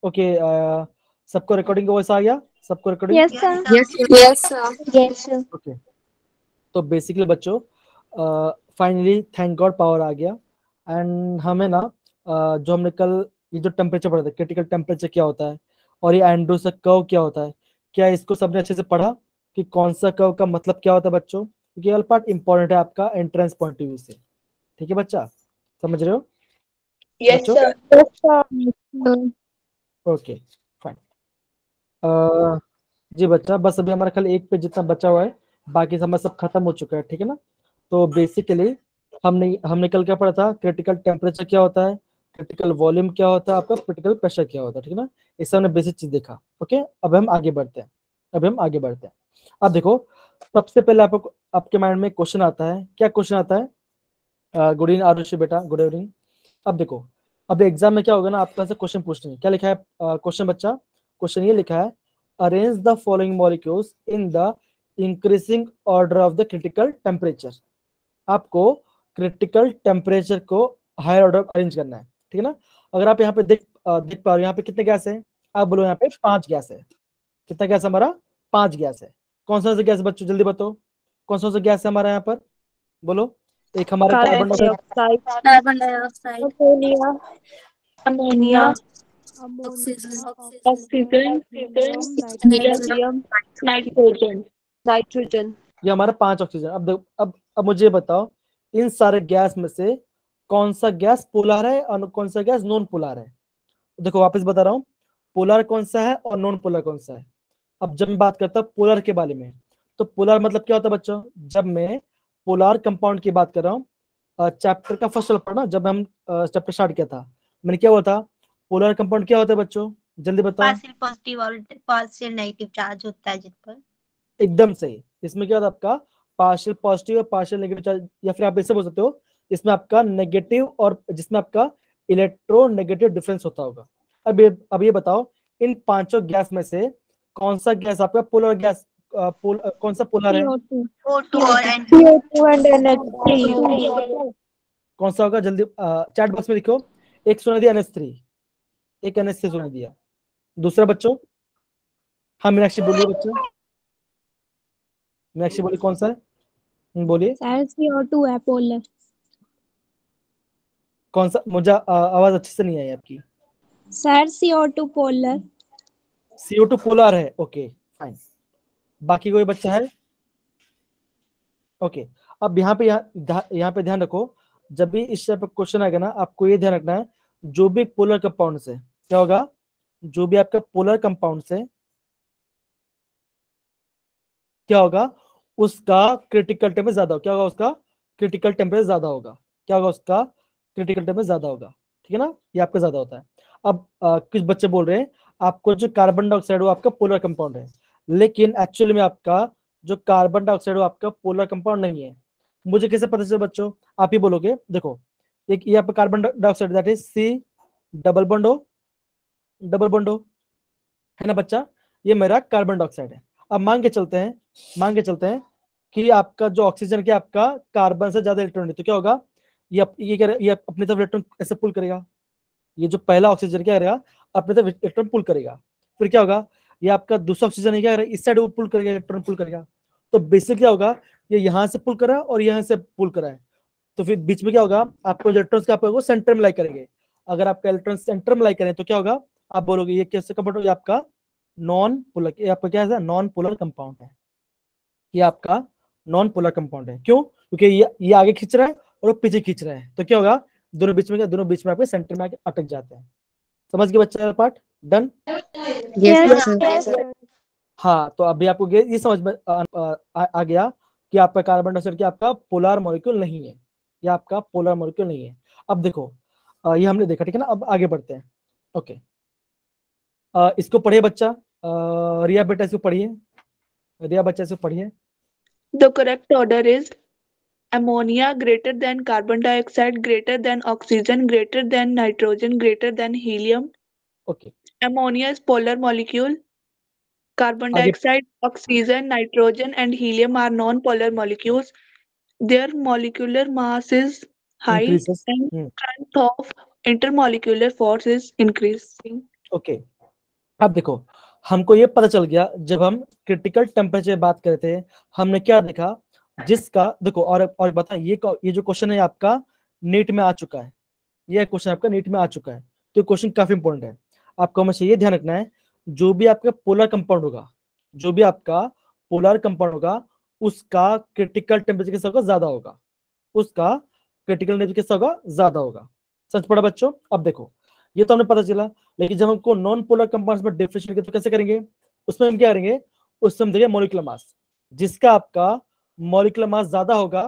Okay, सबको recording का voice आ गया? सबको recording? Yes sir. Yes sir. Yes sir. Okay, तो बेसिकली बच्चों फाइनली थैंक गॉड पावर आ गया। एंड हमें ना जो हमने कल ये जो टेम्परेचर पढ़ा था, क्रिटिकल टेम्परेचर क्या होता है और ये एंड्रूस कर्व क्या होता है, क्या इसको सबने अच्छे से पढ़ा कि कौन सा कर्व का मतलब क्या होता है बच्चों? क्योंकि ये पार्ट इंपॉर्टेंट है आपका एंट्रेंस पॉइंट ऑफ व्यू से। ठीक है बच्चा, समझ रहे हो यस बच्चों? सर। Okay fine. जी बच्चा, बस अभी हमारा खाली एक पेज जितना बचा हुआ है, बाकी हमारा सब खत्म हो चुका है। ठीक है ना? तो बेसिकली हमने कल क्या पढ़ा था? क्रिटिकल टेम्परेचर क्या होता है, क्रिटिकल वॉल्यूम क्या होता है, आपका क्रिटिकल प्रेशर क्या होता है। ठीक है ना? इससे हमने बेसिक चीज देखा। ओके, अब हम आगे बढ़ते हैं। अब देखो, सबसे पहले आपके माइंड में क्वेश्चन आता है। क्या क्वेश्चन आता है? गुड इवनिंग आरुषि बेटा, गुड इवनिंग। अब देखो, अब एग्जाम में क्या होगा ना, आपका से क्वेश्चन पूछने क्या लिखा है क्वेश्चन बच्चा? क्वेश्चन ये लिखा है, arrange the following molecules in the increasing order of the critical temperature. आपको क्रिटिकल टेम्परेचर को हायर ऑर्डर अरेंज करना है। ठीक है ना? अगर आप यहाँ पे देख पा रहे हो, यहाँ पे कितने गैस है? आप बोलो यहाँ पे 5 गैस है। कितना गैस हमारा? 5 गैस है। कौन सा गैस बच्चों, जल्दी बताओ, कौन सा गैस है हमारा यहाँ पर? बोलो। एक हमारा carbon dioxide, carbon dioxide, ammonia, ammonia, oxygen, helium, nitrogen. ये हमारा 5 ऑक्सीजन। अब मुझे बताओ, इन सारे गैस में से कौन सा गैस पोलर है और कौन सा गैस नॉन पोलर है? देखो वापस बता रहा हूँ, पोलर कौन सा है और नॉन पोलर कौन सा है। अब जब मैं बात करता हूँ पोलर के बारे में, तो पोलर मतलब क्या होता है बच्चों? जब मैं पोलर कंपाउंड की बात कर रहा हूँ, चैप्टर का फर्स्ट पढ़ना, जब हम चैप्टर स्टार्ट किया था, मैंने क्या हुआ था? पोलर कंपाउंड क्या होता है बच्चों, जल्दी बताओ। पार्शियल पॉजिटिव और पार्शियल नेगेटिव चार्ज होता है जिस पर। एकदम सही। इसमें क्या होता है आपका? पार्शियल पॉजिटिव और पार्शियल नेगेटिव चार्ज, या फिर आप ऐसे बोल सकते हो, इसमें आपका नेगेटिव और जिसमें आपका इलेक्ट्रोनेगेटिव डिफरेंस होता होगा। अब ये बताओ, इन पांचों गैस में से कौन सा गैस आपका पोलर गैस, कौन सा पोलर है? O2 और CO2 and NH3। कौन सा होगा? जल्दी चैट बॉक्स में लिखो। एक सुना दिया NH3, एक NH3 सुना दिया। दूसरा बच्चों? हाँ मीनाक्षी बोलिए बच्चों, मीनाक्षी बोलिए कौन सा है, बोलिए सर CO2 है पोलर। कौन सा? मुझे आवाज अच्छे से नहीं आई आपकी। Sir CO2 polar. CO2 polar है। Okay fine. बाकी कोई बच्चा है? ओके, अब यहाँ पे ध्यान रखो, जब भी इस टाइप का क्वेश्चन आएगा ना, आपको ये ध्यान रखना है, जो भी पोलर कंपाउंड से क्या होगा, जो भी आपका पोलर कंपाउंड से क्या होगा, उसका क्रिटिकल टेम्परेचर ज्यादा होगा। क्या होगा? उसका क्रिटिकल टेम्परेचर ज्यादा होगा। क्या होगा? उसका क्रिटिकल टेम्परेचर ज्यादा होगा। ठीक है ना? ये आपका ज्यादा होता है। अब कुछ बच्चे बोल रहे हैं आपको जो कार्बन डाइऑक्साइड वो आपका पोलर कंपाउंड है, लेकिन एक्चुअली में आपका जो कार्बन डाइऑक्साइड वो आपका पोलर कंपाउंड नहीं है। मुझे कैसे पता चले बच्चों? आप ही बोलोगे। देखो, एक ये आपका carbon dioxide that is C double bond O, double bond O है ना बच्चा? ये मेरा कार्बन डाइऑक्साइड है। अब मान के चलते हैं कि आपका जो ऑक्सीजन क्या आपका कार्बन से ज्यादा इलेक्ट्रॉन है, तो क्या होगा? ये अपनी तरफ इलेक्ट्रॉन ऐसे पुल करेगा। ये जो पहला ऑक्सीजन क्या करेगा? अपनी तरफ इलेक्ट्रॉन पुल करेगा। फिर क्या होगा? ये आपका दूसरा ऑक्सीजन है क्या करेगा? इस साइड वो पुल करेगा, इलेक्ट्रॉन पुल करेगा। तो बेसिक क्या होगा? ये यहाँ से पुल करा और यहाँ से पुल करा है, तो फिर बीच में क्या होगा? आपको इलेक्ट्रॉन्स क्या आपको सेंटर में लाई करेंगे। अगर आपका इलेक्ट्रॉन सेंटर में लाई करें तो क्या होगा? आप बोलोगे ये कैसे कंपाउंड होगा? आपका नॉन पोलर, ये आपका क्या है? नॉन पोलर कंपाउंड है। ये आपका नॉन पोलर कंपाउंड है। क्यों? क्योंकि ये आगे खींच रहा है और वो पीछे खींच रहा है, तो क्या होगा? दोनों बीच में आपके सेंटर में आके अटक जाते हैं। समझ गए बच्चा पार्ट? डन? यस। हाँ, तो अभी आपको ये समझ में आ गया कि आपका कार्बन डाइऑक्साइड क्या आपका पोलर मॉलिक्यूल नहीं है, या आपका पोलर मॉलिक्यूल नहीं है। अब देखो, ये हमने देखा। ठीक है ना? अब आगे बढ़ते हैं। ओके, इसको पढ़िए बच्चा। रिया बेटा इसको पढ़िए, रिया बच्चा इसको पढ़िए। The correct order is ammonia greater than carbon dioxide, greater than oxygen, greater than nitrogen, greater than helium. Okay, Ammonia is polar molecule. Carbon आगे dioxide, oxygen, nitrogen, and helium are non-polar molecules. Their molecular mass is high increases. and strength of intermolecular force is increasing. Okay, अब देखो, हमको ये पता चल गया जब हम क्रिटिकल टेम्परेचर बात करते थे, हमने क्या देखा, जिसका देखो, और बता, ये जो क्वेश्चन है आपका नीट में आ चुका है, ये क्वेश्चन आपका नीट में आ चुका है, तो क्वेश्चन काफी इंपॉर्टेंट है। आपको हमेशा ये ध्यान रखना है, जो भी आपका पोलर कंपाउंड होगा, जो भी आपका पोलर कंपाउंड होगा, उसका क्रिटिकल टेम्परेचर किसका होगा, ज्यादा होगा, उसका क्रिटिकल टेम्परेचर किसका होगा, ज्यादा होगा। सच पड़ा बच्चों? अब देखो, ये तो हमें पता चला, लेकिन जब हमको नॉन पोलर कंपाउंड्स में डिफरेंशिएट करेंगे तो कैसे करेंगे, उसमें हम क्या करेंगे, उसमें हम देंगे मॉलिक्यूलर मास, जिसका आपका मॉलिक्यूलर मास ज्यादा होगा,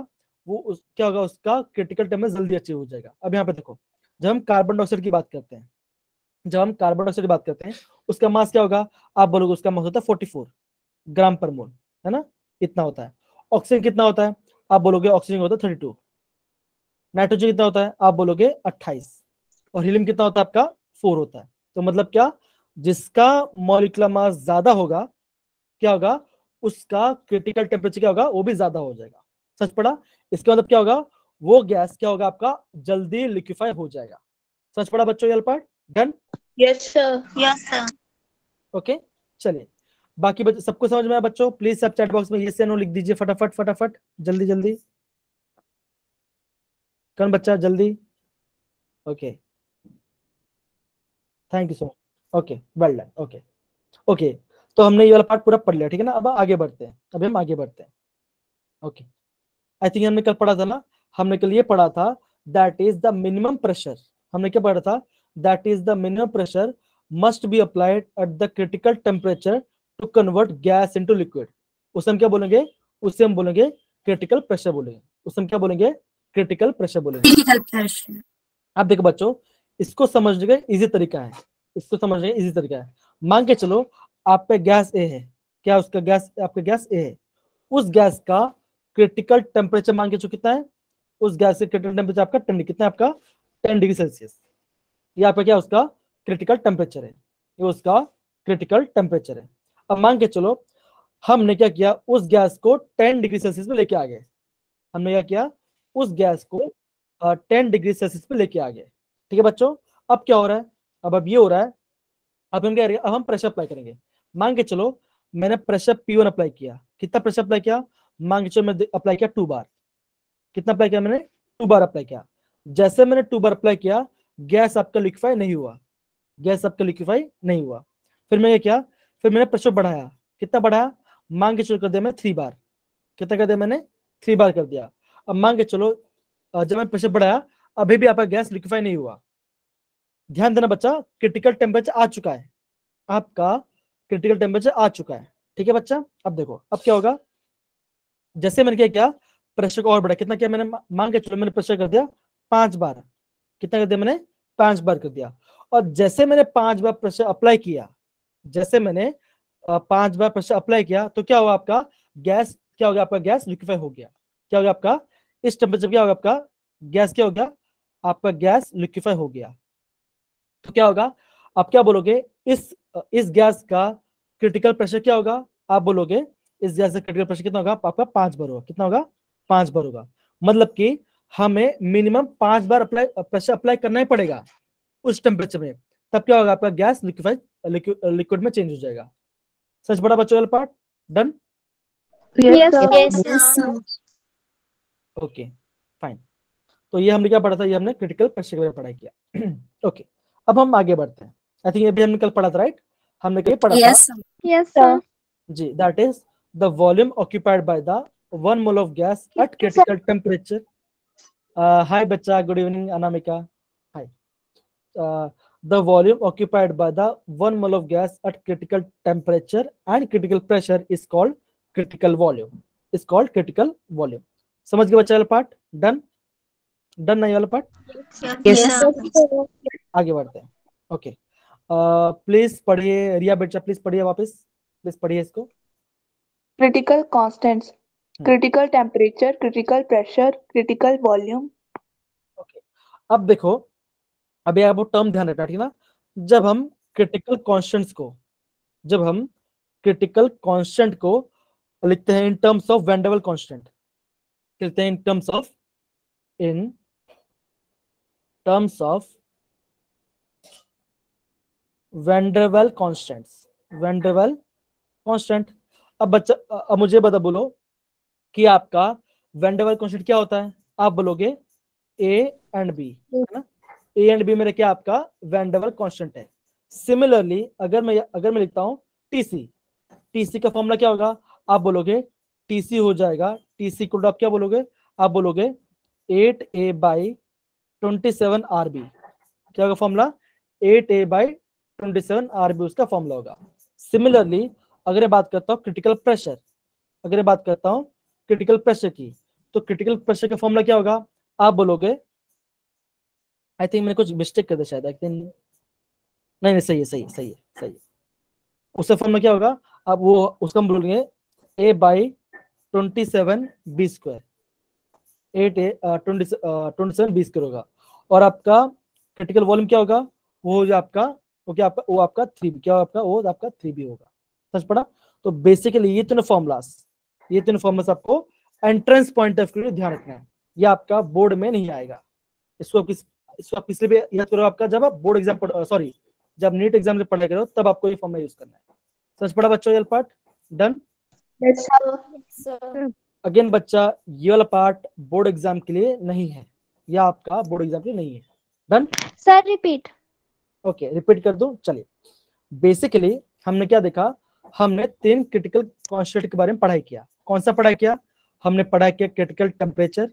क्या होगा, उसका क्रिटिकल टेम्परेचर जल्दी अचीव हो जाएगा। अब यहाँ पे देखो, जब हम कार्बन डाइऑक्साइड की बात करते हैं, जब हम कार्बन डाइऑक्साइड की बात करते हैं, उसका मास क्या होगा, आप बोलोगे उसका मास होता है 44 ग्राम पर मोल, है ना, इतना होता है। ऑक्सीजन कितना होता है, आप बोलोगे ऑक्सीजन होता है 32। नाइट्रोजन कितना होता है, आप बोलोगे 28। और हीलियम कितना होता है आपका, 4 होता है। तो मतलब क्या, जिसका मॉलिक्यूलर मास ज्यादा होगा, क्या होगा, उसका क्रिटिकल टेम्परेचर क्या होगा, वो भी ज्यादा हो जाएगा। सच पड़ा? इसका मतलब क्या होगा, वो गैस क्या होगा आपका, जल्दी लिक्विफाई हो जाएगा। सच पड़ा बच्चों, ये part done? Yes, sir. Yes sir. Okay, चलिए, बाकी बच्चों सबको समझ में आया बच्चों? प्लीज सब चैट बॉक्स में यस या नो लिख दीजिए, फटाफट फटाफट, जल्दी जल्दी, कौन बच्चा जल्दी? Okay, thank you so much. Okay, well done. Okay okay, तो हमने ये वाला पार्ट पूरा पढ़ लिया, ठीक है ना। अब आगे बढ़ते हैं, अभी हम आगे बढ़ते हैं। ओके, आई थिंक हमने कल पढ़ा था ना, हमने कल ये पढ़ा था, that is the minimum pressure. हमने क्या पढ़ा था, that is the minimum pressure must be applied at the critical temperature to convert gas into liquid. उसे हम क्या बोलेंगे, उसे हम बोलेंगे क्रिटिकल प्रेशर बोलेंगे, उसे हम क्या बोलेंगे, क्रिटिकल प्रेशर बोलेंगे। Critical pressure. आप देखो बच्चों, इसको समझने का इजी तरीका है, इसको समझने का इजी तरीका है। मान के चलो आप पे गैस ए है, क्या उसका गैस, आपका गैस ए है, उस गैस का क्रिटिकल टेम्परेचर मान के चलो कितना है, उस गैस का क्रिटिकल टेम्परेचर आपका 10, कितना है आपका, 10 डिग्री सेल्सियस। ये आपका क्या उसका क्रिटिकल टेम्परेचर है, ये उसका क्रिटिकल टेम्परेचर है। अब मान के चलो हमने क्या किया, उस गैस को 10 डिग्री सेल्सियस पे लेके आ गए, हमने क्या किया, उस गैस को 10 डिग्री सेल्सियस पे लेके आ गए। ठीक है बच्चों, अब क्या हो रहा है, अब ये हो रहा है, अब हम क्या करेंगे, अब हम प्रेशर अप्लाई करेंगे। मान के चलो मैंने प्रेशर P1 अप्लाई किया, कितना प्रेशर अप्लाई किया, मान के चलो मैं अप्लाई किया 2 बार, कितना अप्लाई किया मैंने, 2 बार अप्लाई किया। जैसे मैंने 2 बार अप्लाई किया, गैस आपका लिक्विफाई नहीं हुआ, गैस आपका लिक्विफाई नहीं हुआ। फिर मैंने क्या, फिर मैंने प्रेशर बढ़ाया, कितना बढ़ाया, मान के चलो कर दिया मैं 3 बार, कितना कर दिया मैंने, 3 बार कर दिया। अब मान के चलो जब मैं प्रेशर बढ़ाया, अभी भी आपका गैस लिक्विफाई नहीं हुआ। ध्यान देना बच्चा, क्रिटिकल टेम्परेचर आ चुका है, आपका क्रिटिकल टेम्परेचर आ चुका है। ठीक है बच्चा, अब देखो अब क्या होगा, जैसे मैंने क्या किया, प्रेशर को और बढ़ा, कितना किया मैंने, मान के चलो मैंने प्रेशर कर दिया 5 बार, कितना कर दिया मैंने, 5 बार कर दिया। और जैसे मैंने 5 बार प्रेशर अप्लाई किया, जैसे मैंने 5 बार प्रेशर अप्लाई किया, तो क्या हुआ आपका गैस, क्या हो गया आपका गैस लिक्विफाई हो गया। क्या हो गया आपका, इस टेम्परेचर क्या होगा आपका गैस, क्या हो गया आपका गैस लिक्विफाई हो गया। तो क्या होगा, आप क्या बोलोगे, इस गैस का क्रिटिकल प्रेशर क्या होगा, आप बोलोगे इस गैस का क्रिटिकल प्रेशर कितना होगा, आपका 5 बार होगा, कितना होगा, 5 बार होगा। मतलब कि हमें मिनिमम 5 बार प्रेशर अप्लाई करना ही पड़ेगा उस टेम्परेचर में, तब क्या होगा आपका गैस लिक्विड में चेंज हो जाएगा। सच बड़ा बच्चों वाला part done? Yes, sir. Yes, sir. Okay fine, तो ये हमने क्या पढ़ा था, ये हमने क्रिटिकल प्रेशर के बारे में पढ़ाई किया। ओके, अब हम आगे बढ़ते हैं। आई थिंक ये भी हमने कल पढ़ा था, राइट? हमने कल पढ़ा था Yes, sir. Yes, sir. जी, that is the volume occupied by the 1 mole of gas at critical temperature. Hi बच्चा, good evening Anamika, hi. the volume occupied by the 1 mole of gas at critical temperature and critical pressure is called critical volume, is called critical volume। समझ गए बच्चा वाला part done? Done नहीं वाला part? Yes, sir. आगे बढ़ते हैं। Okay, please पढ़िए रिया बेटा, प्लीज पढ़िए वापस, प्लीज पढ़िए इसको। Critical constants. Critical temperature, critical pressure, critical volume. Okay, अब देखो, अभी आप वो टर्म ध्यान रखना, ठीक है ना। जब हम क्रिटिकल कांस्टेंट्स को, जब हम क्रिटिकल कांस्टेंट को लिखते हैं in terms of van der Waals constant, लिखते हैं in terms of van der Waals constants, van der Waals constant. अब बच्चा अब मुझे बता बोलो कि आपका वेंडरवेल कांस्टेंट क्या होता है। आप बोलोगे ए एंड बी, है ना, ए एंड बी मेरे क्या आपका वेंडरवेल कांस्टेंट है। सिमिलरली अगर मैं लिखता हूं टीसी, टीसी का फॉर्मूला क्या होगा, आप बोलोगे टीसी हो जाएगा, टीसी को आप क्या बोलोगे, आप बोलोगे 8a बाई 27 RB। क्या होगा फॉर्मूला, 8a बाई 27 RB उसका फॉर्मूला होगा। सिमिलरली अगर मैं बात करता हूँ क्रिटिकल प्रेशर, अगर मैं बात करता हूँ क्रिटिकल प्रेशर की, तो क्रिटिकल प्रेशर का फॉर्मूला क्या होगा, आप बोलोगे, आई थिंक मैंने कुछ मिस्टेक कर दिया शायद, आई थिंक नहीं नहीं, सही है सही है सही है सही है। उसका फॉर्मूला क्या होगा, आप वो उसका हम बोलेंगे a by 27 B square, 27 B square होगा। और आपका क्रिटिकल वॉल्यूम क्या होगा, वो जो आपका वो आपका 3B, क्या आपका वो आपका 3B होगा। समझ पड़ा। तो बेसिकली ये तीनों फॉर्मूलास आपको एंट्रेंस पॉइंट ऑफ व्यू ध्यान रखना है, ये आपका बोर्ड में नहीं आएगा। इसको आप पिछले भी याद करो, आपका जब आप बोर्ड एग्जाम सॉरी जब नीट एग्जाम में पढ़ाई करो तब आपको ये फॉर्मूला यूज करना है। समझ पड़ा बच्चों, ये पार्ट डन। अगेन बच्चा ये वाला पार्ट बोर्ड एग्जाम के लिए नहीं है, या आपका बोर्ड एग्जाम के लिए नहीं है। Done sir repeat. Okay repeat कर दूं, चलिए। बेसिकली हमने क्या देखा, हमने 3 क्रिटिकल कांस्टेंट के बारे में पढ़ाई किया। कौन सा पढ़ाई किया, हमने पढ़ाई किया क्रिटिकल टेम्परेचर,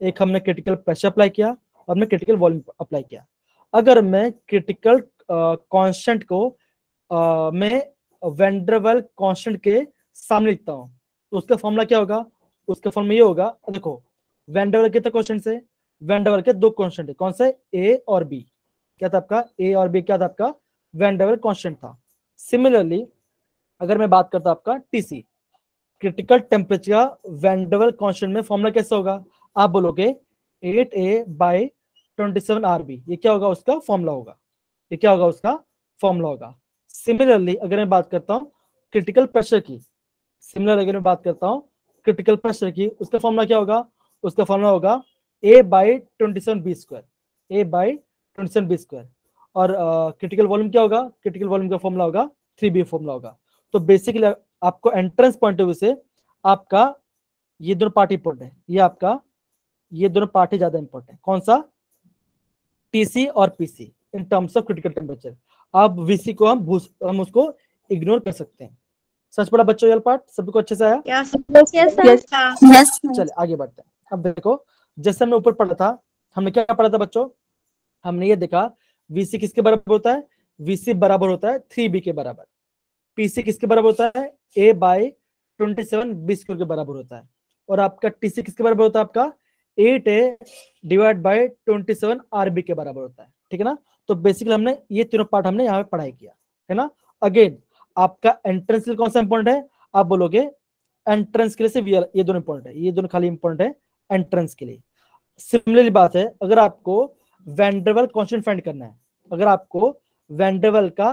एक हमने क्रिटिकल प्रेशर अप्लाई किया, और हमने क्रिटिकल वॉल्यूम अप्लाई किया। अगर मैं क्रिटिकल कांस्टेंट को मैं वेंडरवेल कांस्टेंट के सामने लिखता हूं तो उसका फॉर्मूला क्या होगा, उसका फॉर्मूला ये होगा, देखो वेंडरवेल कितने कांस्टेंट है, वेंडरवेल के 2 कांस्टेंट है, कौन से, ए और बी। क्या था आपका, ए और बी क्या था आपका वेंडरवेल कांस्टेंट था। सिमिलरली अगर मैं बात करता आपका टीसी, क्रिटिकल टेम्परेचर का वेंडरवेल कांस्टेंट में फॉर्मूला कैसे होगा, आप बोलोगे 8a बाई 27 RB, ये क्या होगा उसका फॉर्मूला होगा, ये क्या होगा उसका फॉर्मूला होगा। सिमिलरली अगर मैं बात करता हूँ क्रिटिकल प्रेशर की, क्रिटिकल प्रेशर की, उसका फॉर्मूला क्या होगा, उसका फॉर्मूला होगा a by 27 B square, a by 27 B square. और क्रिटिकल वॉल्यूम क्या होगा, क्रिटिकल वॉल्यूम का फॉर्मूला होगा 3B फॉर्मूला होगा। तो बेसिकली आपको एंट्रेंस पॉइंट ऑफ व्यू से आपका ये दोनों पार्ट इंपॉर्टेंट है, ये आपका ये दोनों पार्ट ही ज्यादा इंपॉर्टेंट है। कौन सा, टीसी और PC in terms of critical temperature. अब वीसी को हम उसको इग्नोर कर सकते हैं। सच पड़ा बच्चों, ये पार्ट सबको अच्छे से आया। यस यस चलिए आगे बढ़ते हैं। अब देखो जैसे हमने ऊपर पढ़ा था, हमने क्या पढ़ा था बच्चों, हमने ये देखा वीसी किसके बराबर होता है, वीसी बराबर होता है 3B के बराबर। पीसी किसके बराबर होता है, a बाई 27 B स्क्वायर के बराबर होता है। और आपका टीसी किसके बराबर होता है, आपका 8a डिवाइड बाई 27 RB के बराबर होता है। ठीक है ना। तो बेसिकली हमने ये तीनों पार्ट हमने यहाँ पे पढ़ाई किया है ना। अगेन आपका एंट्रेंस के लिए कौन सा इंपॉर्टेंट है, आप बोलोगे एंट्रेंस के लिए सिर्फ ये दोनों इंपॉर्टेंट है, ये दोनों खाली इंपॉर्टेंट है एंट्रेंस के लिए। सिमिलरली बात है, अगर आपको वेंडरवेल कांस्टेंट फाइंड करना है, अगर आपको वेंडरवेल का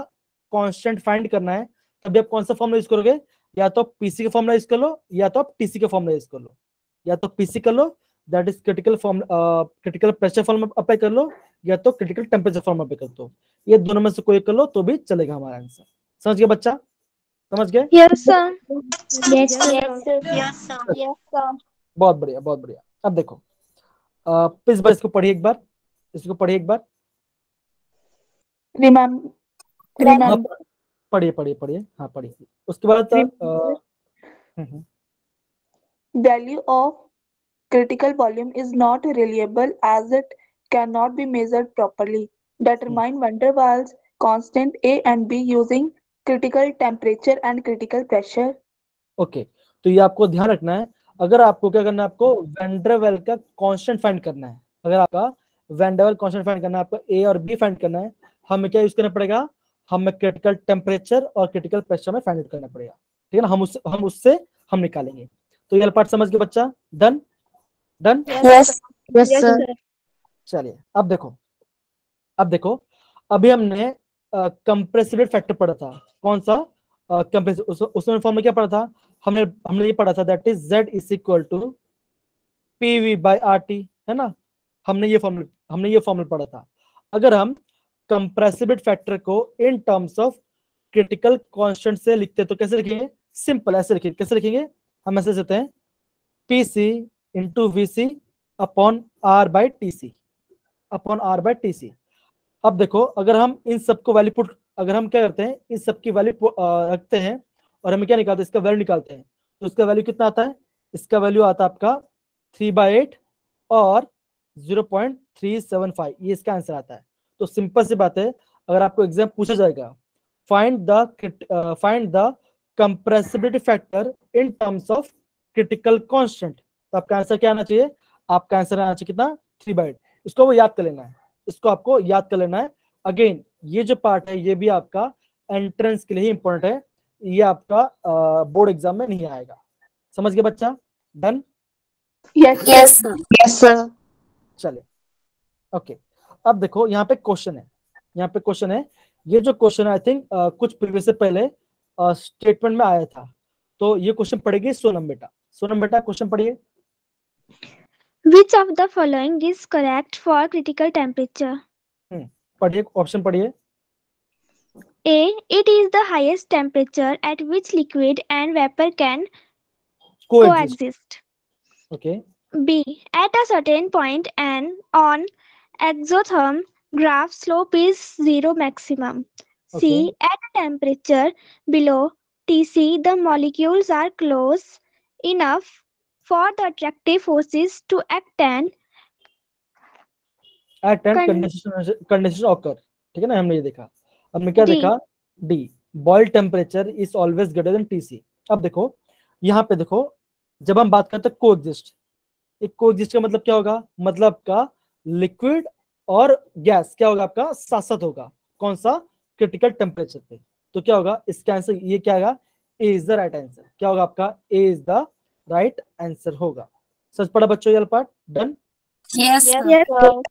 कांस्टेंट फाइंड करना है, तभी आप कौन सा फॉर्मूला यूज करोगे, या तो पीसी का फॉर्मूला यूज कर लो, या तो आप टीसी का फॉर्मूला यूज कर लो। या तो पीसी कर लो, that is critical pressure formula apply कर लो, या तो क्रिटिकल टेम्परेचर फॉर्मूला अप्लाई कर दो। ये दोनों में से कोई कर लो तो भी चलेगा हमारा आंसर। समझ गए बच्चा, समझ गए। Yes sir. Yes sir. बहुत बढ़िया बहुत बढ़िया। अब देखो प्लीज बार इसको पढ़िए एक बार, इसको पढ़िए एक बार। रिमेम्बर पढ़िए पढ़िए पढ़िए, हाँ पढ़िए। उसके बाद value of critical volume is not reliable as it cannot be measured properly. Determine van der Waals constant A and B using critical temperature and critical pressure. Okay तो ये आपको ध्यान रखना है। अगर आपको क्या करना है, आपको वेंडरवेल का कांस्टेंट फाइंड करना है, अगर आपका वेंडरवेल कांस्टेंट फाइंड करना है, आपको ए और बी फाइंड करना है, हमें क्या यूज करना पड़ेगा, हमें क्रिटिकल टेम्परेचर और क्रिटिकल प्रेशर में फाइंड आउट करना पड़ेगा। ठीक है ना, हम उससे निकालेंगे। तो ये पार्ट समझ गए बच्चा, डन डन। Yes sir. चलिए अब देखो अभी हमने कंप्रेसिव फैक्टर पढ़ा था। कौन सा कंप्रेसिव, उसमें फॉर्मूला क्या पढ़ा था, हमने ये पढ़ा था, that is Z is equal to PV by RT, है ना। हमने ये फॉर्मूला पढ़ा था। अगर हम कंप्रेसिबिलिटी फैक्टर को इन टर्म्स ऑफ क्रिटिकल कांस्टेंट से लिखते हैं तो कैसे लिखेंगे? सिंपल ऐसे लिखेंगे। कैसे लिखेंगे? हम ऐसे लिखते हैं PC into VC upon R by TC, upon R by TC। अब देखो अगर हम इन सबको वैल्यू पुट, अगर हम क्या करते हैं इन सबकी वैल्यू रखते हैं और हमें क्या निकालते हैं, इसका वैल्यू निकालते हैं, तो इसका वैल्यू कितना आता है? इसका वैल्यू आता है आपका 3/8 और 0.375, ये इसका आंसर आता है। तो सिंपल सी बात है, अगर आपको एग्जाम पूछा जाएगा find the compressibility factor in terms of critical constant, तो आपका आंसर क्या आना चाहिए? आपका आंसर आना चाहिए कितना? 3/8। इसको वो याद कर लेना है, इसको आपको याद कर लेना है। अगेन ये जो पार्ट है ये भी आपका एंट्रेंस के लिए ही इंपॉर्टेंट है, ये आपका बोर्ड एग्जाम में नहीं आएगा। समझ गए बच्चा? Done? Yes, sir. Yes, sir. चलिए ओके। अब देखो यहाँ पे क्वेश्चन है, यहाँ पे क्वेश्चन है। ये जो क्वेश्चन आई थिंक कुछ प्रीवियस से पहले स्टेटमेंट में आया था, तो ये क्वेश्चन पढ़ेगी सोनम बेटा। सोनम बेटा क्वेश्चन पढ़िए। Which of the following is correct for critical temperature? पढ़िए, ऑप्शन पढ़िए। A. It is the highest temperature at which liquid and vapor can coexist. Okay B. At a certain point and on exotherm graph slope is 0 maximum. C. Okay. At a temperature below Tc, the molecules are close enough for the attractive forces to act and condensation occur, ठीक है ना, हमने ये देखा। अब मैं क्या D. देखा? D, Boyle temperature is always greater than TC. अब देखो यहाँ पे देखो, जब हम बात करते हैं कोएग्जिस्ट, एक कोएग्जिस्ट का मतलब क्या होगा? मतलब का लिक्विड और गैस क्या होगा? आपका साथ साथ होगा। कौन सा? क्रिटिकल टेम्परेचर पे। तो क्या होगा इसका आंसर? ये क्या होगा? ए इज द राइट आंसर। क्या होगा आपका? ए इज द राइट आंसर होगा। सच पढ़ा बच्चों ये part? Done? Yes, Yes, sir. sir.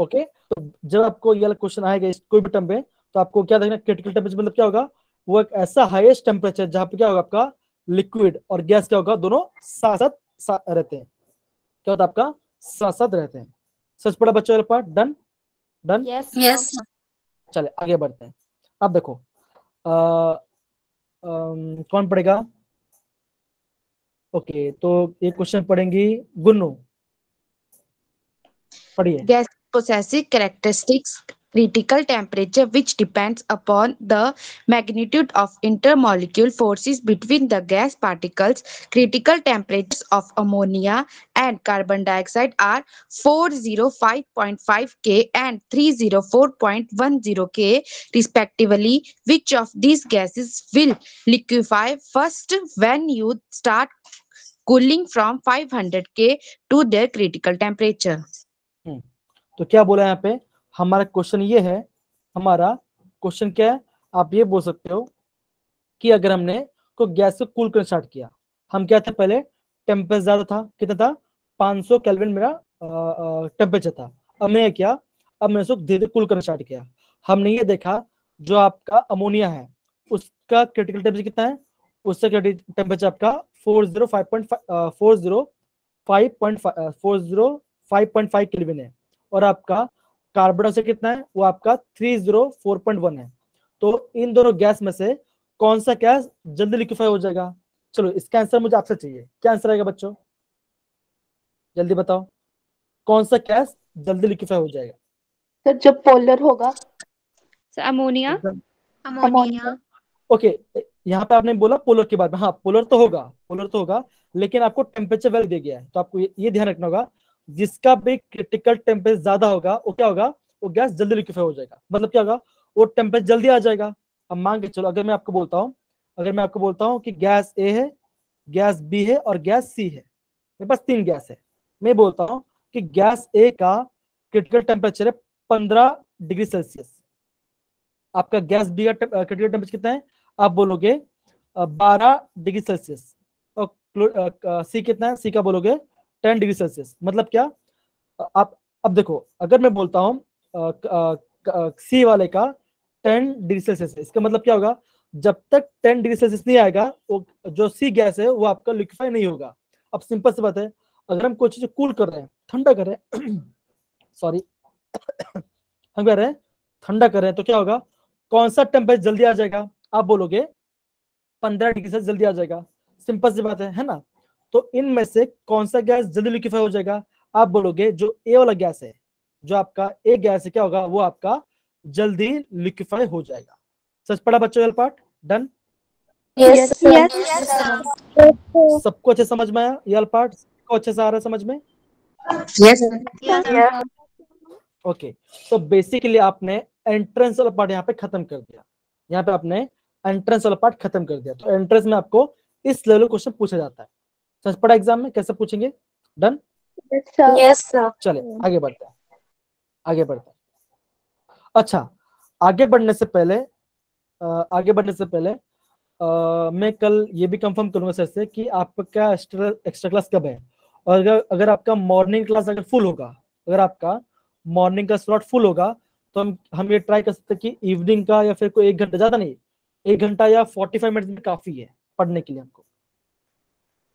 Okay. तो जब आपको ये क्वेश्चन आएगा इस कोई भी टर्म पे, तो आपको क्या देखना? क्रिटिकल टेम्परेचर मतलब क्या होगा? वो एक ऐसा हाईएस्ट टेम्परेचर जहां पे क्या होगा? आपका लिक्विड और गैस क्या होगा? दोनों साथ साथ रहते हैं। क्या होता है? आपका साथ साथ रहते हैं। सच पढ़ा बच्चों वाला part? Done? Done? Yes, Yes, sir. चले आगे बढ़ते हैं। अब देखो कौन पढ़ेगा? ओके, तो ये क्वेश्चन पढ़ेंगी गुन्नू, पढ़िए। Gas possesses characteristics critical temperature which depends upon the magnitude of intermolecular forces between the gas particles. Critical temperatures of ammonia and carbon dioxide are 405.5 K and 304.10 K respectively. Which of these gases will liquefy first when you start cooling from 500 K to their critical temperature? तो क्या बोला यहाँ पे? हमारा question ये है, हमारा question क्या है? आप ये बोल सकते हो कि अगर हमने को गैस को कूल करना स्टार्ट किया, हम क्या थे पहले? टेम्परेचर ज्यादा था, कितना था? 500 केल्विन मेरा टेम्परेचर था। अब मैंने क्या? अब मैंने उसको धीरे धीरे कूल करना स्टार्ट किया। हमने ये देखा जो आपका अमोनिया है उसका क्रिटिकल टेम्परेचर कितना है? उसका क्रिटिकल टेम्परेचर आपका 405.5 केल्विन है, और आपका कार्बन डाइऑक्साइड कितना है? वो आपका 304.1 है। तो इन दोनों गैस में से कौन सा गैस जल्दी लिक्विफाई हो जाएगा? चलो इसका आंसर मुझे आपसे चाहिए। क्या आंसर आएगा बच्चों? जल्दी बताओ, कौन सा गैस जल्दी लिक्विफाई हो जाएगा? सर जब पोलर होगा। ammonia. अमोनिया। ओके, यहाँ पे आपने बोला पोलर के बारे में। हाँ, पोलर तो होगा, लेकिन आपको टेम्परेचर वैल्यू दिया गया है, तो आपको ये ध्यान रखना होगा, जिसका भी क्रिटिकल टेम्परेचर ज्यादा होगा वो क्या होगा? वो गैस जल्दी लिक्विफाई हो जाएगा। मतलब क्या होगा? वो टेम्परेचर जल्दी आ जाएगा। अब मान के चलो, अगर मैं आपको बोलता हूँ कि गैस ए है, गैस बी है और गैस सी है, मेरे पास 3 गैस है। मैं बोलता हूँ कि गैस ए का क्रिटिकल टेम्परेचर है 15 डिग्री सेल्सियस। आपका गैस बी का क्रिटिकल टेम्परेचर कितना है? आप बोलोगे 12 डिग्री सेल्सियस। और सी कितना है? सी का बोलोगे 10 डिग्री सेल्सियस। मतलब क्या? आप अब देखो, अगर मैं बोलता हूँ सी वाले का 10 डिग्री सेल्सियस है, इसका मतलब क्या होगा? जब तक 10 डिग्री सेल्सियस नहीं आएगा, वो जो सी गैस है वो आपका लिक्विफाई नहीं होगा। अब सिंपल सी बात है, अगर हम कोई चीज कूल कर रहे हैं, ठंडा कर रहे हैं सॉरी हम कर रहे हैं ठंडा कर रहे हैं तो क्या होगा, कौन सा टेम्परेचर जल्दी आ जाएगा, आप बोलोगे 15 डिग्री से जल्दी आ जाएगा, सिंपल सी बात है ना। तो इनमें से कौन सा गैस जल्दी लिक्विफाई हो जाएगा, आप बोलोगे जो ए वाला गैस है, जो आपका ए गैस है, क्या होगा, वो आपका जल्दी लिक्विफाई हो जाएगा। सच पढ़ा बच्चों वाला part, done. Yes, sir. Yes. सबको अच्छे समझ में आया ये वाला पार्ट, सबको अच्छे से आ रहा है समझ में। Yes. Yes. ओके, तो बेसिकली आपने एंट्रेंस वाला पार्ट यहाँ पे खत्म कर दिया, यहाँ पे आपने एंट्रेंस वाला पार्ट खत्म कर दिया। तो एंट्रेंस में आपको इस लेवल क्वेश्चन पूछा जाता है, सच पढ़ा एग्जाम में कैसे पूछेंगे, done. Yes, sir. Yes, sir. चले आगे बढ़ते हैं, आगे बढ़ते हैं। अच्छा, आगे बढ़ने से पहले मैं कल ये भी कंफर्म करूंगा सर से कि आपका एक्स्ट्रा क्लास कब है, और अगर आपका मॉर्निंग क्लास अगर फुल होगा, अगर आपका मॉर्निंग का स्लॉट फुल होगा, तो हम ये ट्राई कर सकते हैं कि इवनिंग का, या फिर कोई 1 घंटा, ज्यादा नहीं, 1 घंटा या 45 मिनट में काफी है पढ़ने के लिए हमको।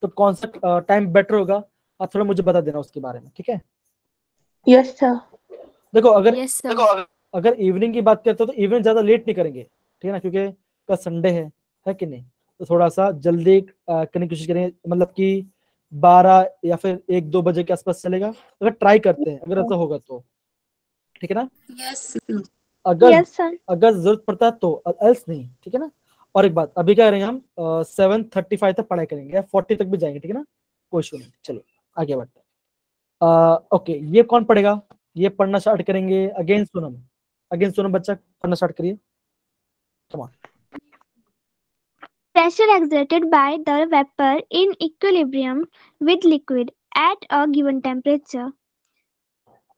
तो कौन सा टाइम बेटर होगा, आप थोड़ा मुझे बता देना उसके बारे में, ठीक है। Yes, sir. देखो अगर Yes, sir. अगर इवनिंग की बात करते हो तो इवनिंग ज्यादा लेट नहीं करेंगे, ठीक है ना, क्योंकि कल संडे है कि नहीं, तो थोड़ा सा जल्दी करने की कोशिश करेंगे, मतलब कि 12 या फिर 1-2 बजे के आसपास चलेगा, अगर ट्राई करते हैं, अगर ऐसा होगा तो, ठीक है ना। अगर Yes, sir. अगर जरूरत पड़ता है तो, एल्स नहीं, ठीक है ना। और एक बात, अभी क्या करेंगे हम 7:35 तक पढ़ाई करेंगे, 40 तक भी जाएंगे, ठीक है ना, कोई इशू नहीं। चलिए आगे बढ़ते हैं। ओके, ये कौन पढ़ेगा, ये पढ़ना स्टार्ट करेंगे अगेन सोनम बच्चा पढ़ना स्टार्ट करिए, come on. Pressure exerted by the vapor in equilibrium with liquid at a given temperature.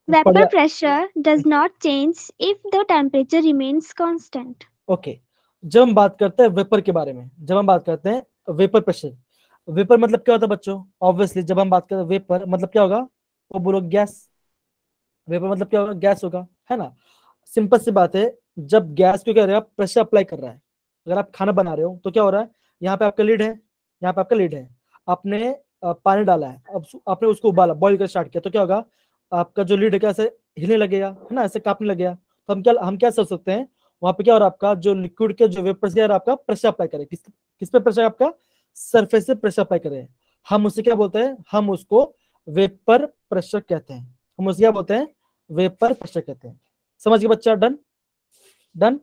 Vapor बढ़िया। pressure does not change if the temperature remains constant. Okay, जब हम बात करते हैं वेपर के बारे में, जब हम बात करते हैं वेपर प्रेशर, वेपर मतलब क्या होता है बच्चों, ऑब्वियसली जब हम बात करते हैं वेपर मतलब क्या होगा, वो बोलो गैस, वेपर मतलब क्या होगा, गैस होगा, है ना। सिंपल सी बात है, जब गैस को क्या हो रहा है, प्रेशर अप्लाई कर रहा है, अगर आप खाना बना रहे हो तो क्या हो रहा है, यहाँ पे आपका लीड है, यहाँ पे आपका लीड है, आपने पानी डाला है, अब आपने उसको उबाला, बॉईल कर स्टार्ट किया, तो क्या होगा, आपका जो लीड है कैसे हिलने लगेगा, है ना, ऐसे कांपने लगेगा। तो हम क्या सोच सकते हैं, वहां पे क्या हो रहा है, आपका जो लिक्विड के जो वेपर से आपका प्रेशर अप्लाई करे, किस पे प्रेशर, आपका सरफेस से प्रेशर अप्लाई करे, हम उसे क्या बोलते हैं, हम उसको वेपर प्रेशर कहते हैं, हम उसे क्या बोलते हैं, वेपर प्रेशर कहते हैं। समझ गए बच्चा, डन डन।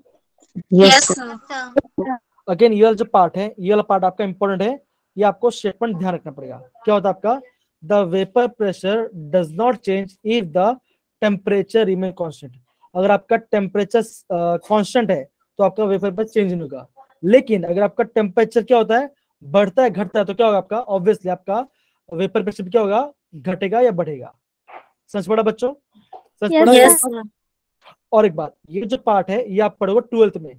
Yes. अगेन ये वाला जो पार्ट है, ये वाला पार्ट आपका इंपॉर्टेंट है, ये आपको स्टेटमेंट ध्यान रखना पड़ेगा। क्या होता है आपका, the vapour pressure does not change if the temperature remain constant. अगर आपका टेम्परेचर कांस्टेंट है तो आपका वेपर प्रेशर चेंज नहीं होगा, लेकिन अगर आपका टेम्परेचर क्या होता है, बढ़ता है घटता है, तो क्या होगा आपका, ऑब्वियसली आपका वेपर प्रेशर क्या होगा, घटेगा या बढ़ेगा। समझ पड़ा बच्चों, समझ Yes, पड़ा। sir. और एक बात, ये जो पार्ट है ये आप पढ़ोगे 12th में,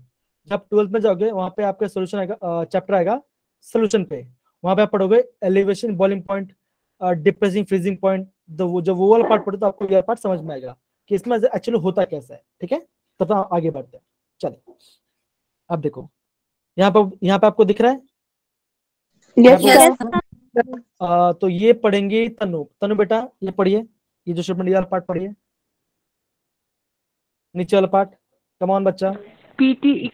जब 12th में जाओगे वहां पे आपका सोल्यूशन आएगा, चैप्टर आएगा सोल्यूशन पे, वहां पे आप पढ़ोगे elevation, boiling point, depressing, freezing point, जो वो वाला पार्ट पढ़े तो आपको ये पार्ट समझ में आएगा कि इसमें एक्चुअली होता कैसा है, ठीक है। तब तो आगे बढ़ते हैं, चलिए अब देखो यहाँ पे आपको दिख रहा है, Yes, Yes, sir. sir. तो ये पढ़ेंगे तनु बेटा, ये पढ़िए, ये जो स्टेटमेंट वाला पार्ट पढ़िए, नीचे वाला पार्ट, कम ऑन बच्चा। PT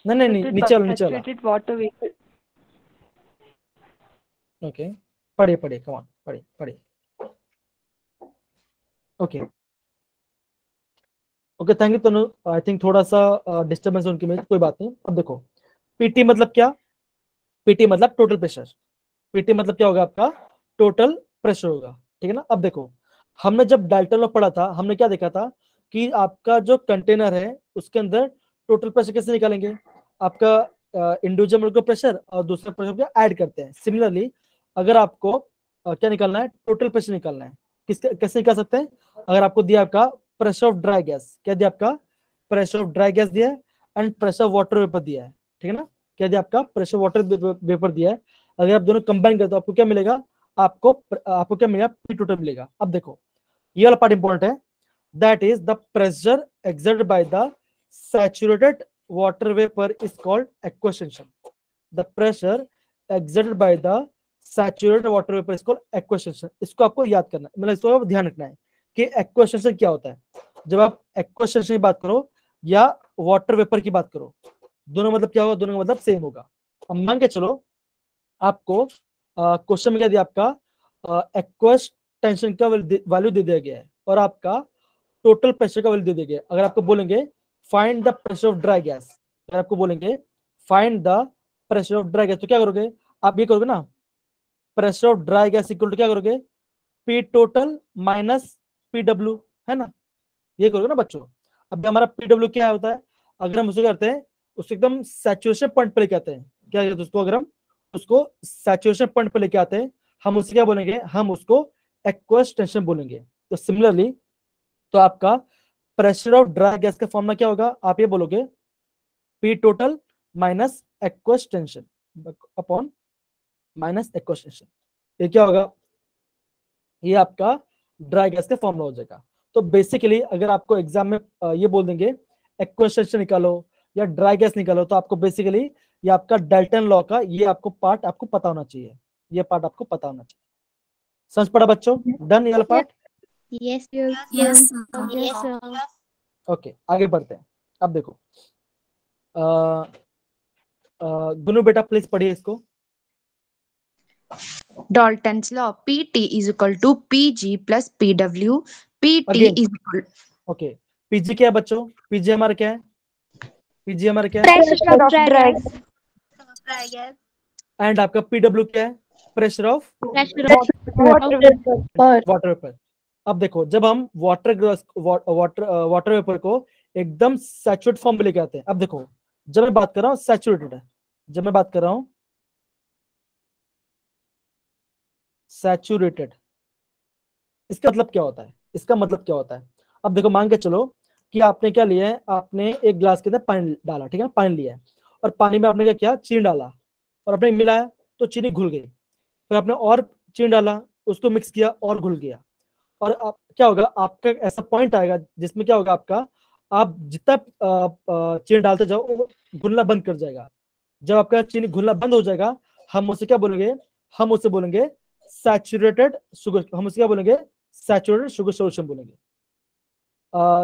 नहीं नीचे वाला saturated water vapor. ओके, पढ़िए कम ऑन, पढ़िए। Okay thank you Tanu, I think थोड़ा सा डिस्टर्बेंस उनकी में, कोई बात नहीं। अब देखो पीटी मतलब क्या, पीटी मतलब टोटल प्रेशर, पीटी मतलब क्या होगा, आपका टोटल प्रेशर होगा, ठीक है ना। अब देखो हमने जब डाल्टन लॉ पढ़ा था, हमने क्या देखा था कि आपका जो कंटेनर है उसके अंदर टोटल प्रेशर कैसे निकालेंगे, आपका इंडिविजुअल मोलिक्यूलर प्रेशर और दूसरा प्रेशर को ऐड करते हैं। सिमिलरली अगर आपको क्या निकालना है, टोटल प्रेशर निकालना है, कैसे निकाल सकते हैं, अगर आपको दिया आपका प्रेशर ऑफ ड्राई गैस, क्या दिया आपका प्रेशर ऑफ ड्राई गैस दिया है, and pressure of water vapour दिया है, ठीक है ना, क्या दिया आपका प्रेशर वाटर वेपर दिया है, अगर आप दोनों कंबाइन करते हो आपको क्या मिलेगा, आपको क्या मिलेगा, पी टोटल मिलेगा। अब देखो ये वाला पार्ट इंपॉर्टेंट है, that is the pressure exerted by the saturated water vapor is called aqueous. The pressure exerted by the saturated water vapor is called aqueous. इसको आपको याद करना है, मतलब इसको ध्यान रखना है कि aqueous क्या होता है। जब आप एक्वस टेंशन की बात करो या वाटर वेपर की बात करो, दोनों मतलब क्या होगा, दोनों का मतलब सेम होगा। अब मान के चलो आपको क्वेश्चन में क्या दिया, आपका एक्वस टेंशन का वैल्यू दे दिया गया है और आपका टोटल प्रेशर का वैल्यू दे दिया गया है। अगर आपको बोलेंगे find the pressure of dry gas, अगर आपको बोलेंगे find the pressure of dry gas, तो क्या करोगे आप, ये करोगे ना, pressure of dry gas equal to क्या करोगे, P total minus P W, है ना, ये करोगे ना बच्चों। अब हमारा पी डब्ल्यू क्या होता है, अगर हम उसे करते हैं उसको एकदम सैचुरेशन पॉइंट पे लेके आते हैं, क्या कहते हैं उसको, अगर हम उसको सैचुरेशन पॉइंट पे लेके आते हैं, हम उसे क्या बोलेंगे, हम उसको एक्वस टेंशन बोलेंगे। तो सिमिलरली तो आपका प्रेशर ऑफ ड्राई गैस का फॉर्मूला क्या होगा, आप ये बोलोगे P total minus aqueous tension upon minus aqueous tension. ये क्या होगा, ये आपका ड्राई गैस का फॉर्मूला हो जाएगा। तो बेसिकली अगर आपको एग्जाम में ये बोल देंगे एक्वस टेंशन निकालो या ड्राई गैस निकालो, तो आपको बेसिकली ये आपका डाल्टन लॉ का ये आपको पार्ट आपको पता होना चाहिए, ये पार्ट आपको पता होना चाहिए। समझ पड़ा बच्चों, डन ये वाला part? Yes. Yes. Yes, sir. Okay आगे बढ़ते हैं। अब देखो गुनु बेटा प्लीज पढ़िए इसको। Dalton's law. PT is equal to PG plus PW. PT Again. is equal. Okay PG क्या है बच्चों, पीजी हमारा क्या है, पीजी हमारा क्या है, Pressure of dry gas. Dry gas. And आपका पीडब्ल्यू क्या है, pressure of Pressure of water vapour. अब देखो जब हम वाटर वेपर को एकदम सैचुरेट फॉर्म में लेके आते हैं, अब देखो जब मैं बात कर रहा हूँ सैचुरेटेड है, जब मैं बात कर रहा हूँ सैचुरेटेड, इसका मतलब क्या होता है, इसका मतलब क्या होता है। अब देखो मान के चलो कि आपने क्या लिया है, आपने एक ग्लास के अंदर पानी डाला, ठीक है, पानी लिया है और पानी में आपने क्या किया, चीनी डाला और आपने मिलाया तो चीनी घुल गई, फिर आपने और चीनी डाला, उसको मिक्स किया और घुल गया, और आप क्या होगा, आपका ऐसा पॉइंट आएगा जिसमें क्या होगा, आपका आप जितना चीनी डालते जाओ वो घुलना बंद कर जाएगा। जब आपका चीनी घुलना बंद हो जाएगा, हम उसे क्या बोलेंगे, हम उसे बोलेंगे सैचुरेटेड शुगर, हम उसे क्या बोलेंगे, सैचुरेटेड शुगर सॉल्यूशन बोलेंगे।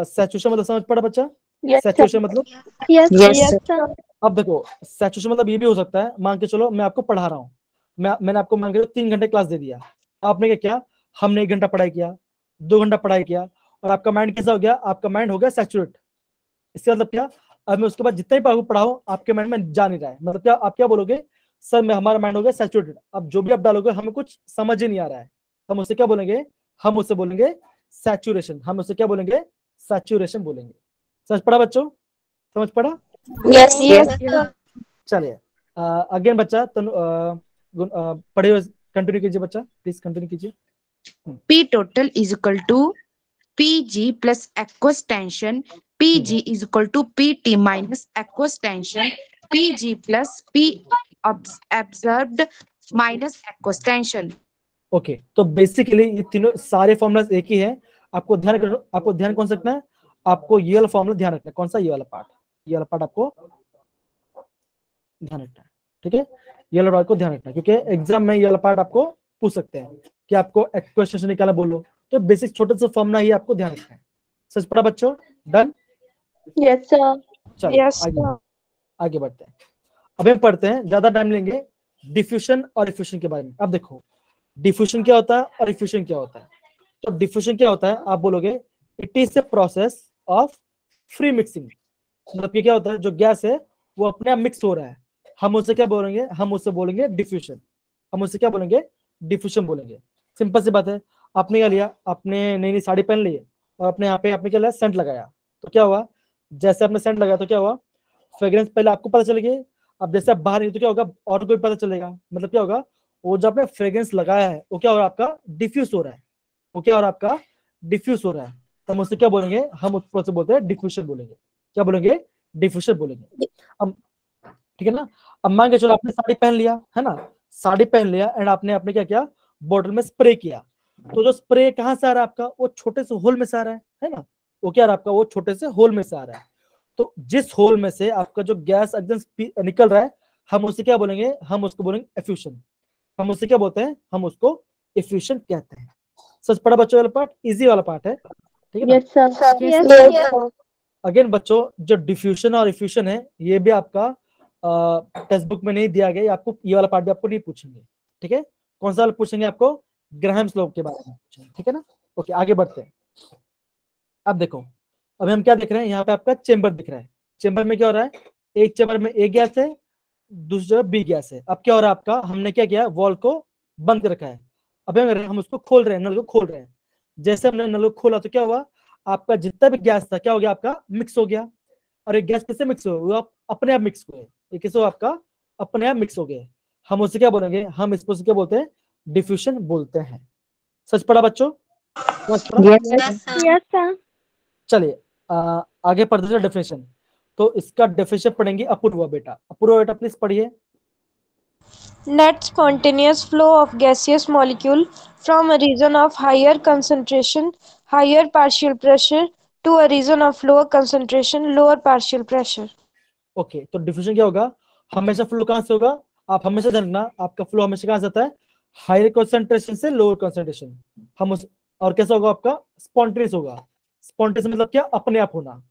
सैचुरेशन मतलब समझ पड़ा बच्चा, सैचुरेशन मतलब, Yes, Yes, yes, sir. sir. अब देखो सैचुरेशन मतलब ये भी हो सकता है, मान के चलो मैं आपको पढ़ा रहा हूँ, मैंने आपको मान के चलो 3 घंटे क्लास दे दिया, आपने क्या किया, हमने 1 घंटा पढ़ाई किया, 2 घंटा पढ़ाई किया और आपका माइंड कैसा हो गया, आपका माइंड हो गया सैचुरेट। इसका मतलब क्या, अब मैं उसके बाद जितना ही पढ़ाऊं आपके माइंड में जा नहीं रहा है, मतलब क्या, आप क्या बोलोगे, सर मैं हमारा माइंड हो गया सैचुरेटेड, अब जो भी आप डालोगे हमें कुछ समझ ही नहीं आ रहा है, हम उसे क्या बोलेंगे, हम उसे बोलेंगे सैचुरेशन, हम उसे क्या बोलेंगे, सैचुरेशन बोलेंगे। समझ पड़ा बच्चों, समझ पड़ा? Yes, Yes. sir. चलिए अगेन बच्चा पढ़े हुए कंटिन्यू कीजिए बच्चा, प्लीज कंटिन्यू कीजिए। P total is equal to PG plus aqueous tension. PG is equal to PT minus aqueous tension. PG plus P absorbed minus aqueous tension. Okay तो basically ये तीनों सारे फॉर्मुलाज एक ही है, आपको ध्यान कौन सा रखना है, आपको ये वाला फॉर्मूला ध्यान रखना है, कौन सा, ये वाला पार्ट, ये वाला पार्ट आपको ध्यान रखना है, ठीक है, ये वाला पार्ट को ध्यान रखना है, क्योंकि एग्जाम में ये वाला पार्ट आपको पूछ सकते हैं कि आपको एक्वेशन निकाला बोलो, तो बेसिक छोटा सा फॉर्मूला ही आपको ध्यान रखना है। सच पड़ा बच्चों, डन? Yes, sir. चलिए Yes, आगे बढ़ते हैं। अब हम पढ़ते हैं, ज्यादा टाइम लेंगे, डिफ्यूजन और इफ्यूजन के बारे में। अब देखो डिफ्यूजन क्या होता है और इफ्यूजन क्या होता है। तो डिफ्यूजन क्या होता है, आप बोलोगे it is a process of free mixing, मतलब ये क्या होता है, जो गैस है वो अपने आप मिक्स हो रहा है, हम उसे क्या बोलेंगे, हम उसे बोलेंगे डिफ्यूजन, हम उसे क्या बोलेंगे, डिफ्यूजन बोलेंगे। सिंपल सी बात है, आपने क्या लिया, आपने नई नई साड़ी पहन ली और अपने यहाँ पे आपने क्या लिया, सेंट लगाया, तो क्या हुआ, जैसे आपने सेंट लगाया तो क्या हुआ, फ्रेग्रेंस पहले आपको पता चल गई, अब जैसे आप बाहर नहीं तो क्या होगा, और कोई पता चलेगा, मतलब क्या होगा, वो जो आपने फ्रेग्रेंस लगाया है वो क्या हो रहा है, आपका डिफ्यूज हो रहा है, वो क्या हो रहा है, आपका डिफ्यूज हो रहा है, तो हम उससे क्या बोलेंगे, हम उस प्रोसेस बोलते हैं डिफ्यूजन बोलेंगे, क्या बोलेंगे, डिफ्यूजन बोलेंगे। अब ठीक है ना, अब मान के चलो आपने साड़ी पहन लिया है ना, साड़ी पहन लिया एंड आपने क्या किया, बॉटल में स्प्रे किया, तो जो स्प्रे कहाँ से आ रहा है आपका, वो छोटे से होल में से आ रहा है ना, वो क्या आ रहा है आपका, वो छोटे से होल में से आ रहा है, तो जिस होल में से आपका जो गैस एकदम निकल रहा है, हम उसे क्या बोलेंगे, हम उसको बोलेंगे एफ्यूजन, हम उसे क्या बोलते हैं, हम उसको एफ्यूजन कहते हैं। सच पड़ा बच्चों वाला पार्ट, इजी वाला पार्ट है, ठीक ठीक है ना। Yes, sir. Yes, Yes, sir. sir. Again बच्चों, जो डिफ्यूजन और इफ्यूजन है ये भी आपका टेक्स्ट बुक में नहीं दिया गया, आपको ये वाला पार्ट भी आपको नहीं पूछेंगे, ठीक है। कौन सा वाला पूछेंगे आपको, ग्राहम्स लॉ के बारे में पूछेंगे, ठीक है ना। ओके, आगे बढ़ते हैं। अब देखो, अभी हम क्या देख रहे हैं, यहाँ पे आपका चेंबर दिख रहा है। चेंबर में क्या हो रहा है, एक चेंबर में ए गैस है, दूसरी जगह बी गैस है। अब क्या हो रहा है आपका, हमने क्या किया, वॉल को बंद कर रखा है। अब हम उसको खोल रहे हैं, नल को खोल रहे हैं। जैसे हमने नल को खोला तो क्या हुआ, आपका जितना भी गैस था क्या हो गया, आपका मिक्स हो गया। और एक गैस कैसे मिक्स हो, वो अपने आप मिक्स हुए, ये कैसे हुआ, आपका अपने आप मिक्स हो गए। हम उसे क्या बोलेंगे, हम इसको क्या बोलते हैं, डिफ्यूजन बोलते हैं। सच पढ़ा बच्चों, सच पढ़ा। Yes, sir. Yes, sir. चलिए आगे पढ़ते हैं डेफिनेशन। तो इसका डेफिनेशन पढ़ेंगे अपूर्वा बेटा। अपूर्वा बेटा प्लीज पढ़िए। Net spontaneous flow of gaseous molecule from a region of higher concentration, higher partial pressure, to a region of lower concentration, lower partial pressure. Okay, तो डिफ्यूजन क्या होगा, हमेशा फ्लो कहां से होगा, आप हमेशा जानना, आपका फ्लो हमेशा कहां से आता है, हायर कंसंट्रेशन से लोअर कंसंट्रेशन। हम उस, और कैसा होगा आपका, स्पॉन्टेनियस होगा। स्पॉन्टेनियस मतलब क्या, अपने आप होना।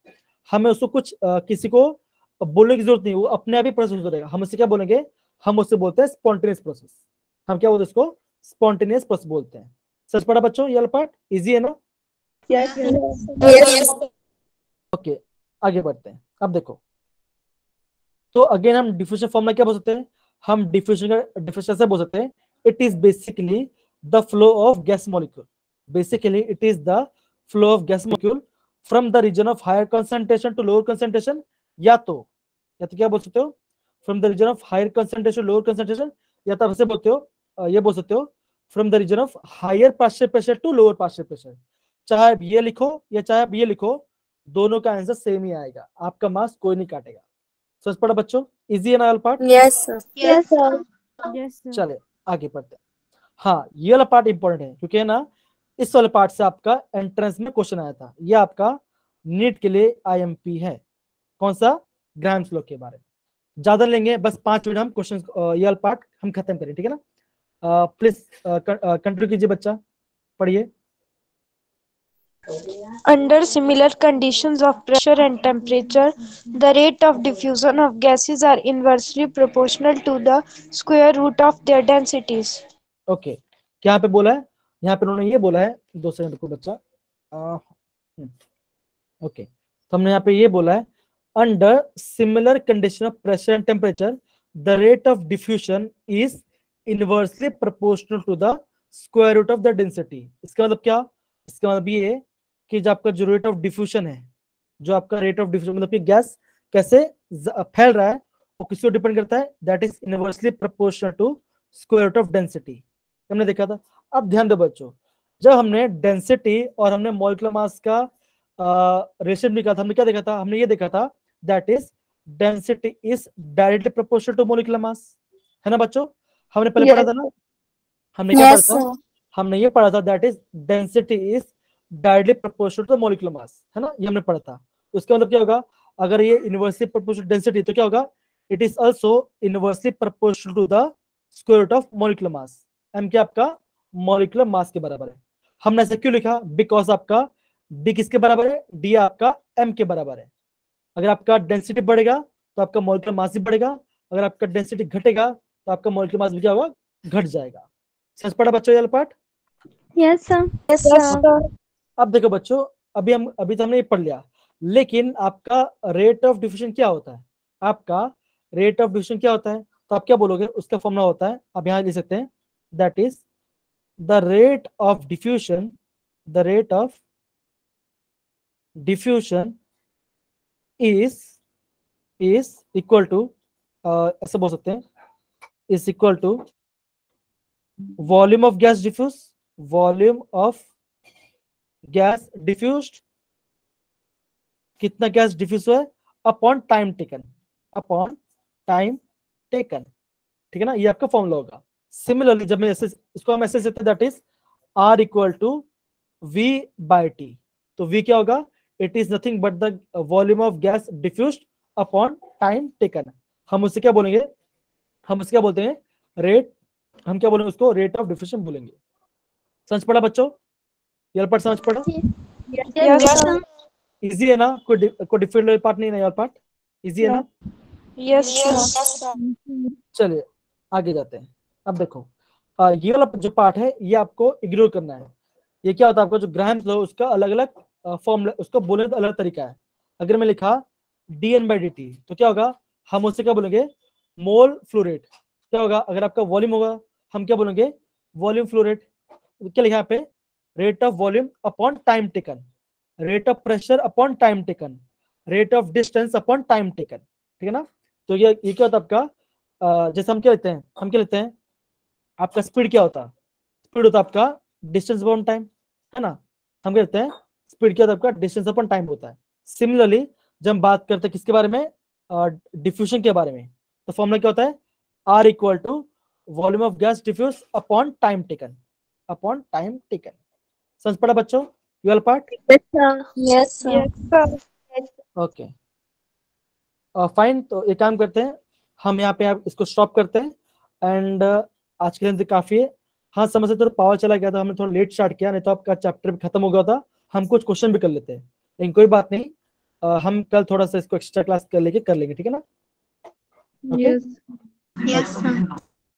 हमें उसको कुछ किसी को बोलने की जरूरत नहीं, वो अपने आप ही प्रोसेस हो जाएगा। हम उससे क्या बोलेंगे, हम उससे बोलते हैं स्पॉन्टेनियस प्रोसेस। हम क्या बोलते हैं इसको, स्पॉन्टेनियस प्रोसेस बोलते हैं। सच पढ़ा बच्चों, ये पार्ट इजी है ना। Yes, Yes. ओके, आगे बढ़ते हैं। अब देखो, तो अगेन हम डिफ्यूजन फॉर्मूला क्या बोल सकते हैं, हम डिफ्यूजन से बोल सकते हैं, it is basically the flow of gas molecule. Basically it is the flow of gas molecule from the region of higher concentration to lower concentration, या तो क्या बोल सकते हो, from the region of higher concentration lower concentration, या तो ऐसे बोलते हो, ये बोल सकते हो from the region of higher partial pressure to lower partial pressure. चाहे आप ये लिखो या चाहे आप ये लिखो, दोनों का आंसर सेम ही आएगा, आपका मार्क्स कोई नहीं काटेगा। समझ पड़ा बच्चों, इजी है ना वाला part. Yes, sir. Yes, sir. Yes, sir. चले आगे बढ़ते हैं। हाँ, ये वाला पार्ट इंपॉर्टेंट है, क्योंकि है ना, इस वाले पार्ट से आपका एंट्रेंस में क्वेश्चन आया था। ये आपका नीट के लिए आईएमपी है। कौन सा, ग्राहम्स लॉ के बारे में। ज्यादा लेंगे, बस 5 मिनट हम क्वेश्चन, ये वाला पार्ट हम खत्म करें, ठीक है ना। प्लीज कंटिन्यू कीजिए बच्चा, पढ़िए। Under similar conditions of pressure and temperature, the rate of diffusion of gases are inversely proportional to the square root of their densities. Okay, क्या यहाँ पे बोला है, यहाँ पे उन्होंने ये बोला है, 2 सेकंड को बच्चा। ओके, तो हमने यहाँ पे ये बोला है, under similar condition of pressure and temperature the rate of diffusion is inversely proportional to the square root of the density. इसका मतलब क्या, इसका मतलब ये है कि जो आपका जो रेट ऑफ डिफ्यूजन है, जो आपका रेट ऑफ डिफ्यूजन मतलब कि गैस कैसे फैल रहा है, वो किसको डिपेंड करता है, that is inversely proportional to square root of density. हमने देखा था। अब ध्यान दो बच्चों, जब हमने डेंसिटी और हमने मॉलिक्यूलर मास का रेशियो निकाला था, हमने क्या देखा था, हमने ये देखा था that is density is directly proportional to molecular mass, है ना बच्चों। हमने पहले पढ़ा था ना, हमने क्या Yes, पढ़ा था, sir. हमने ये पढ़ा था that is density is directly proportional to molecular mass, है ना, ये हमने पढ़ा था। उसका मतलब क्या होगा, अगर ये इनवर्सली प्रोपोर्शनल डेंसिटी, तो क्या होगा, it is also inversely proportional to the square root of molecular mass. M क्या आपका मॉलिक्यूलर मास के बराबर है। हमने ऐसा क्यों लिखा, बिकॉज आपका डी किसके बराबर है, डी आपका एम के बराबर है। अगर आपका डेंसिटी बढ़ेगा तो आपका मॉलिक्यूलर मास भी बढ़ेगा, अगर आपका डेंसिटी घटेगा तो आपका मॉलिक्यूलर मास भी क्या होगा, घट जाएगा। समझ पड़ा बच्चों ये part. Yes, sir. Yes, sir. अब देखो बच्चों, अभी तो हमने ये पढ़ लिया, लेकिन आपका रेट ऑफ डिफ्यूजन क्या होता है, आपका रेट ऑफ डिफ्यूजन क्या होता है, तो आप क्या बोलोगे, उसका फॉर्मूला होता है, आप यहाँ लिख सकते हैं, that is the rate of diffusion, the rate of diffusion is equal to, ऐसे बोल सकते हैं, is equal to volume of gas diffuse, volume of gas diffused, कितना गैस डिफ्यूज हुआ है, upon time taken, upon time taken, ठीक है ना, ये आपका फॉर्मूला होगा। सिमिलरली जब मैं ऐसे इसको हम ऐसे लिखते हैं, that is R equal to V by T. तो वी क्या होगा, it is nothing but the volume of gas diffused upon time taken. हम उससे क्या बोलेंगे, हम उससे क्या बोलते हैं, रेट, हम क्या बोलेंगे उसको, रेट ऑफ डिफ्यूजन बोलेंगे। समझ पड़ा बच्चों, ये पार्ट समझ पड़ा। Yes, sir. इजी है ना, कोई डिफिकल्ट पार्ट नहीं है यार, पार्ट इजी है ना? Yes, sir. चलिए आगे जाते हैं। अब देखो ये वाला जो पार्ट है ये आपको इग्नोर करना है। ये क्या होता है, आपका जो ग्राहम लॉ उसका अलग अलग फॉर्मूला, उसको बोलने का अलग तरीका है। अगर मैं लिखा dN/dt तो क्या होगा, हम उससे क्या बोलेंगे, मोल फ्लो रेट। क्या होगा, अगर आपका वॉल्यूम होगा हम क्या बोलेंगे, वॉल्यूम फ्लो रेट। क्या लिखा यहाँ पे, rate of volume upon time taken, rate of pressure upon time taken, rate of distance upon time taken. ठीक है ना? तो ये क्या होता है आपका, जैसे हम क्या लेते हैं, आपका स्पीड क्या होता है, स्पीड होता है आपका डिस्टेंस अपॉन टाइम, है ना? हम क्या लेते हैं, स्पीड क्या होता है आपका, डिस्टेंस अपॉन टाइम होता है। सिमिलरली जब हम बात करते हैं किसके बारे में, डिफ्यूजन के बारे में, तो फॉर्मूला क्या होता है, R equal to volume of gas diffuse upon time taken, upon time taken. समझ पड़ा बच्चों ये वाला part? Yes, sir. Okay fine. तो एक काम करते हैं, हम यहाँ पे आप इसको स्टॉप करते हैं एंड आज के लिए काफी है। हाँ समझ से थोड़ा पावर चला गया था, हमने थोड़ा लेट स्टार्ट किया, नहीं तो आपका चैप्टर भी खत्म हो गया था। हम कुछ क्वेश्चन भी कर लेते हैं, लेकिन कोई बात नहीं, हम कल थोड़ा सा इसको एक्स्ट्रा क्लास कर लेंगे, ठीक है ना? Okay Yes, sir.